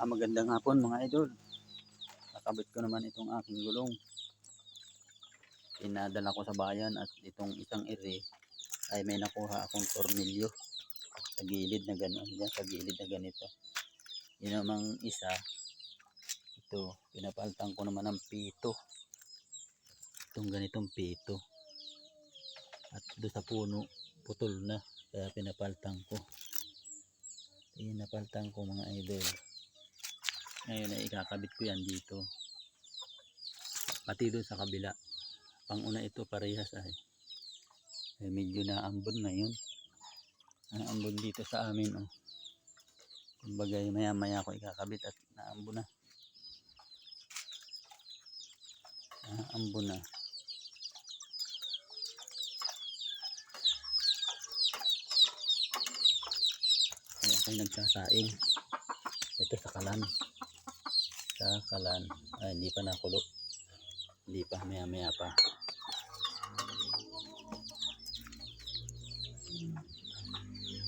Magandang hapon mga idol. Nakabit ko naman itong aking gulong. Pinadala ko sa bayan at itong isang ere ay may nakuha akong tornilyo sa gilid na gano'n, sa gilid na ganito. Yun namang isa, ito, pinapalitan ko naman ng pito. Itong ganitong pito. At doon sa puno, putol na, kaya pinapalitan ko. Pinapalitan ko mga idol. Ngayon ay ikakabit ko yan dito. Pati doon sa kabila. Panguna ito parehas ay medyo naambon na yun. Naambon dito sa amin. Oh. Kumbaga maya maya ako ikakabit at naambon na. Naambon na. Ay ako'y nagsasaing. Ito sa kalan. Sa kalan. Ay hindi pa nakulo. Hindi pa, maya maya pa.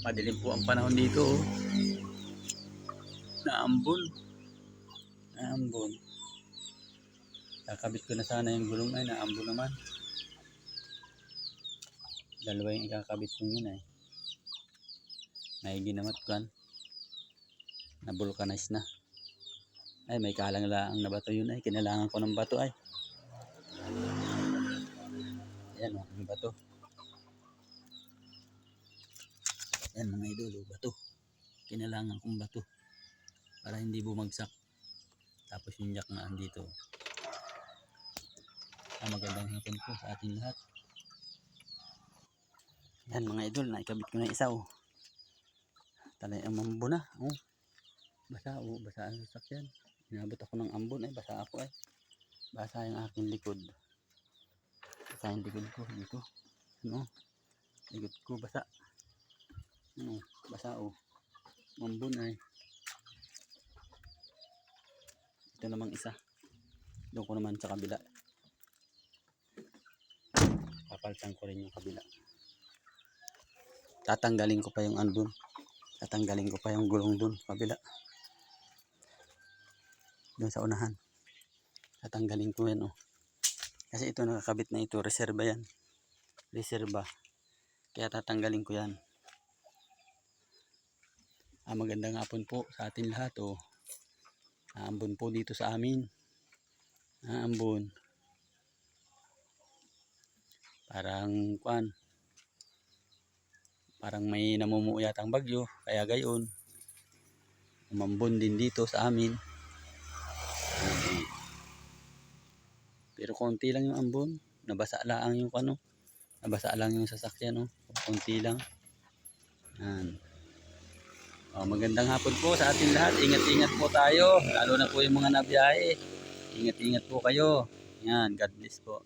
Madilim po ang panahon dito. Oh. Naambon. Naambon. Kakabit ko na sana yung gulong ay naambon naman. Dalawa yung ikakabit ko yun ay. May ginamat kan. Na-vulcanize na. Ay may kalang-laang na bato yun ay. Kinalangan ko ng bato ay. Ayan o, yung bato. Ayan mga idol, bato. Kinalangan kong bato. Para hindi bumagsak. Tapos yung jack na andito. Magandang hapon po sa ating lahat. Yan mga idol, naikabit ko na isa o. Talay ang mambo na. O. Basa o, basa ang sasakyan. Inabot ako ng ambon ay, basa ako ay. Basa yung aking likod. Basa yung likod ko dito. Ano? Likod ko basa. Ano? Basa o. Mambon ay. Ito namang isa. Doon ko naman sa kabila. Papalitan ko rin yung kabila. Tatanggalin ko pa yung andun. Tatanggalin ko pa yung gulong dun kabila. Doon sa unahan. Tatanggalin ko yan oh. Kasi ito nakakabit na ito. Reserva yan. Reserva. Kaya tatanggalin ko yan. Magandang hapon po sa atin lahat oh. Naambon po dito sa amin. Naambon. Parang kuan. Parang may namumuo yatang bagyo. Kaya gayon. Umambon din dito sa amin. Pero konti lang yung ambon. Nabasa lang yung ano. Nabasa lang yung sasakyan. Oh. Konti lang. Yan. Magandang hapon po sa ating lahat. Ingat-ingat po tayo. Lalo na po yung mga nabiyahe. Ingat-ingat po kayo. Yan. God bless po.